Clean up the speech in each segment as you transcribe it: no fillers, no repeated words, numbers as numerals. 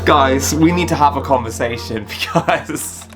Guys, we need to have a conversation because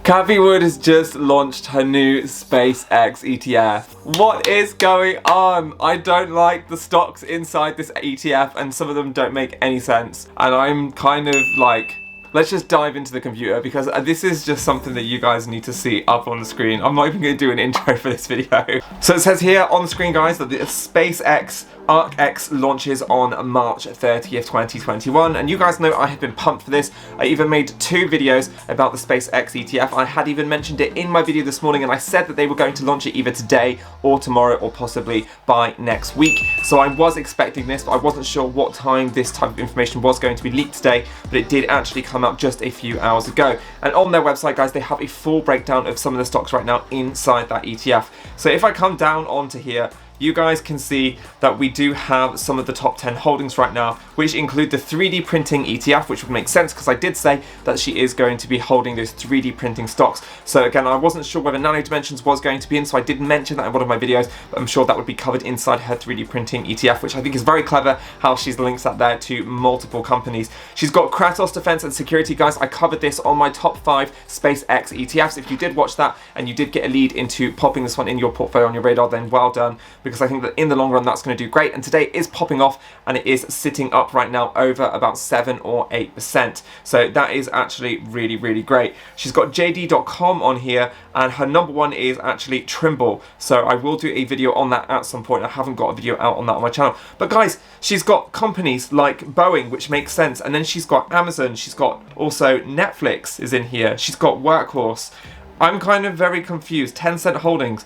Cathie Wood has just launched her new SpaceX ETF. What is going on? I don't like the stocks inside this ETF and some of them don't make any sense. And I'm kind of like, let's just dive into the computer because this is just something that you guys need to see up on the screen. I'm not even going to do an intro for this video. So it says here on the screen, guys, that the SpaceX ARC-X launches on March 30th, 2021, and you guys know I have been pumped for this. I even made 2 videos about the SpaceX ETF. I had even mentioned it in my video this morning, and I said that they were going to launch it either today or tomorrow or possibly by next week. So I was expecting this, but I wasn't sure what time this type of information was going to be leaked today, but it did actually come out just a few hours ago. And on their website, guys, they have a full breakdown of some of the stocks right now inside that ETF. So if I come down onto here, you guys can see that we do have some of the top 10 holdings right now, which include the 3D printing ETF, which would make sense because I did say that she is going to be holding those 3D printing stocks. So again, I wasn't sure whether Nano Dimensions was going to be in, so I did mention that in one of my videos, but I'm sure that would be covered inside her 3D printing ETF, which I think is very clever how she's linked that there to multiple companies. She's got KRATOS Defense and Security, guys. I covered this on my top 5 SpaceX ETFs. If you did watch that and you did get a lead into popping this one in your portfolio on your radar, then well done, because I think that in the long run that's going to do great. And today is popping off and it is sitting up right now over about 7 or 8%. So that is actually really, really great. She's got JD.com on here and her number 1 is actually Trimble. So I will do a video on that at some point. I haven't got a video out on that on my channel. But guys, she's got companies like Boeing, which makes sense. And then she's got Amazon. She's got also Netflix is in here. She's got Workhorse. I'm kind of very confused. 10% holdings.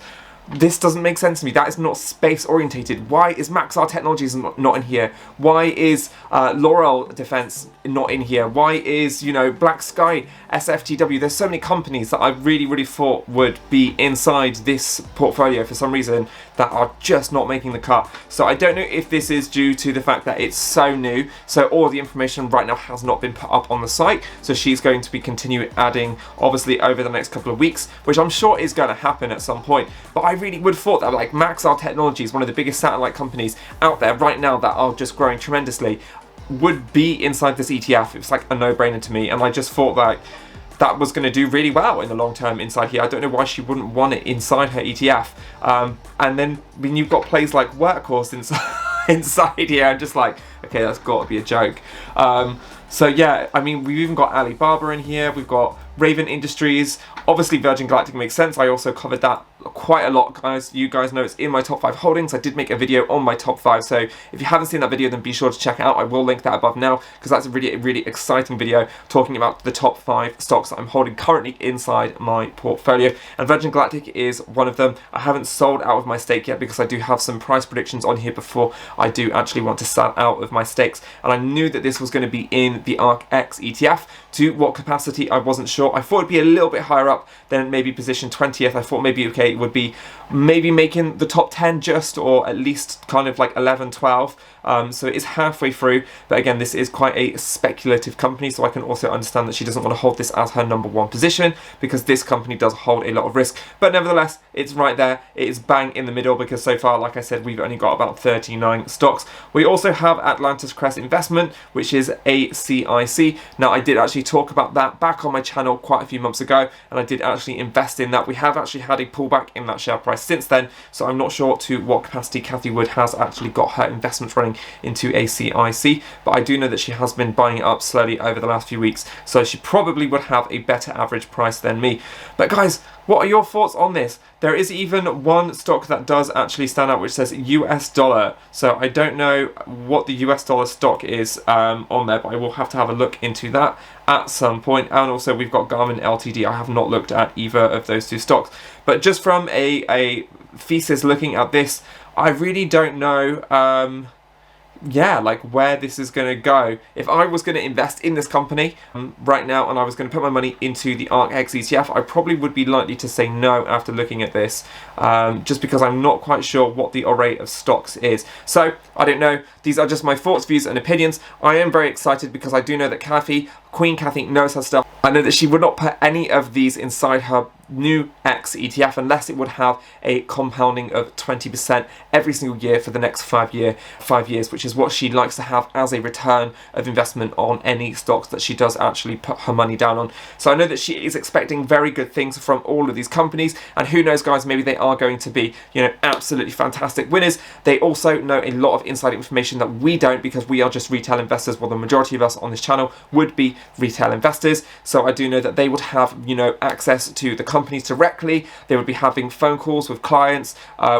This doesn't make sense to me. That is not space orientated. Why is MAXAR Technologies not in here? Why is LORL Defense not in here? Why is, you know, Black Sky, SFTW? There's so many companies that I really, really thought would be inside this portfolio for some reason that are just not making the cut. So I don't know if this is due to the fact that it's so new, so all the information right now has not been put up on the site. So she's going to be continuing adding, obviously, over the next couple of weeks, which I'm sure is going to happen at some point. But I really would have thought that like MAXAR Technologies, one of the biggest satellite companies out there right now that are just growing tremendously, would be inside this ETF. It's like a no-brainer to me, and I just thought that that was going to do really well in the long term inside here. I don't know why she wouldn't want it inside her ETF. And then when you've got plays like Workhorse inside here, I'm just like, okay, that's got to be a joke. So yeah, I mean, we've even got Alibaba in here. We've got Raven Industries. Obviously, Virgin Galactic makes sense. I also covered that quite a lot, guys. You guys know it's in my top 5 holdings. I did make a video on my top 5, so if you haven't seen that video, then be sure to check it out. I will link that above now because that's a really, really exciting video talking about the top 5 stocks that I'm holding currently inside my portfolio, and Virgin Galactic is one of them. I haven't sold out of my stake yet because I do have some price predictions on here before I do actually want to sell out of my stakes, and I knew that this was going to be in the ARC-X ETF. To what capacity, I wasn't sure. I thought it'd be a little bit higher up than maybe position 20th. I thought maybe, okay, it would be maybe making the top 10 just, or at least kind of like 11, 12. So it is halfway through, but again, this is quite a speculative company, so I can also understand that she doesn't want to hold this as her number 1 position because this company does hold a lot of risk. But nevertheless, it's right there. It is bang in the middle because so far, like I said, we've only got about 39 stocks. We also have Atlantis Crest Investment, which is ACIC. Now, I did actually talk about that back on my channel quite a few months ago, and I did actually invest in that. We have actually had a pullback in that share price since then, so I'm not sure to what capacity Cathie Wood has actually got her investments running into ACIC, but I do know that she has been buying it up slowly over the last few weeks, so she probably would have a better average price than me. But guys, what are your thoughts on this? There is even one stock that does actually stand out, which says US dollar. So I don't know what the US dollar stock is on there, but I will have to have a look into that at some point. And also we've got Garmin Ltd. I have not looked at either of those 2 stocks. But just from a thesis looking at this, I really don't know yeah, like where this is going to go. If I was going to invest in this company right now and I was going to put my money into the ARC-X ETF, I probably would be likely to say no after looking at this, just because I'm not quite sure what the array of stocks is. So, I don't know. These are just my thoughts, views and opinions. I am very excited because I do know that Cathie, Queen Cathie, knows her stuff. I know that she would not put any of these inside her new X ETF unless it would have a compounding of 20% every single year for the next 5 years, which is what she likes to have as a return of investment on any stocks that she does actually put her money down on. So I know that she is expecting very good things from all of these companies, and who knows, guys, maybe they are going to be, you know, absolutely fantastic winners. They also know a lot of inside information that we don't, because we are just retail investors. Well, the majority of us on this channel would be retail investors. So I do know that they would have, you know, access to the companies directly. They would be having phone calls with clients,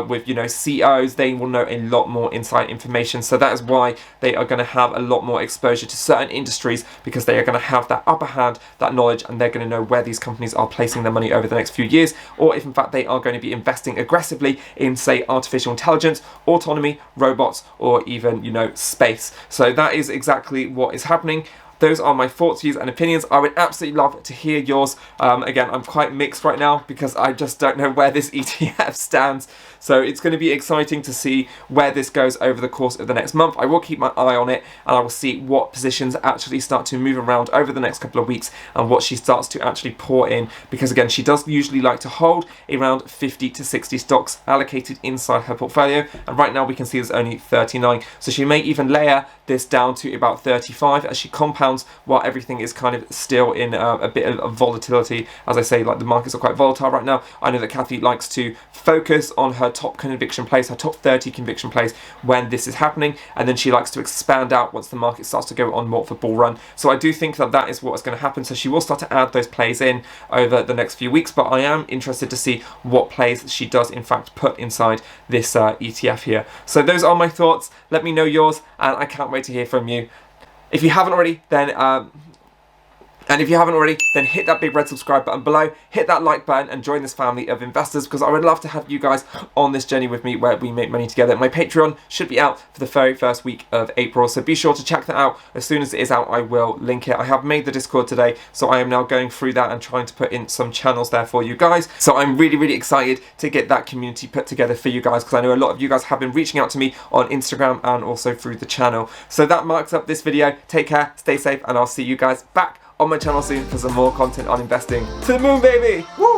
with, you know, CEOs. They will know a lot more inside information. So that is why they are going to have a lot more exposure to certain industries, because they are going to have that upper hand, that knowledge, and they're going to know where these companies are placing their money over the next few years, or if in fact they are going to be investing aggressively in, say, artificial intelligence, autonomy, robots, or even, you know, space. So that is exactly what is happening. Those are my thoughts, views, and opinions. I would absolutely love to hear yours. Again, I'm quite mixed right now because I just don't know where this ETF stands. So it's going to be exciting to see where this goes over the course of the next month. I will keep my eye on it, and I will see what positions actually start to move around over the next couple of weeks and what she starts to actually pour in. Because again, she does usually like to hold around 50 to 60 stocks allocated inside her portfolio. And right now we can see there's only 39. So she may even layer this down to about 35 as she compounds while everything is kind of still in a bit of volatility. As I say, like, the markets are quite volatile right now. I know that Cathie likes to focus on her top conviction plays, her top 30 conviction plays when this is happening, and then she likes to expand out once the market starts to go on more of a bull run. So I do think that that is what is going to happen. So she will start to add those plays in over the next few weeks, but I am interested to see what plays she does in fact put inside this ETF here. So those are my thoughts. Let me know yours, and I can't wait to hear from you. If you haven't already, then hit that big red subscribe button below, hit that like button, and join this family of investors, because I would love to have you guys on this journey with me where we make money together. My Patreon should be out for the very first week of April, so be sure to check that out. As soon as it is out, I will link it. I have made the Discord today, so I am now going through that and trying to put in some channels there for you guys. So I'm really, really excited to get that community put together for you guys, because I know a lot of you guys have been reaching out to me on Instagram and also through the channel. So that marks up this video. Take care, stay safe, and I'll see you guys back on my channel soon for some more content on investing. To the moon, baby! Woo!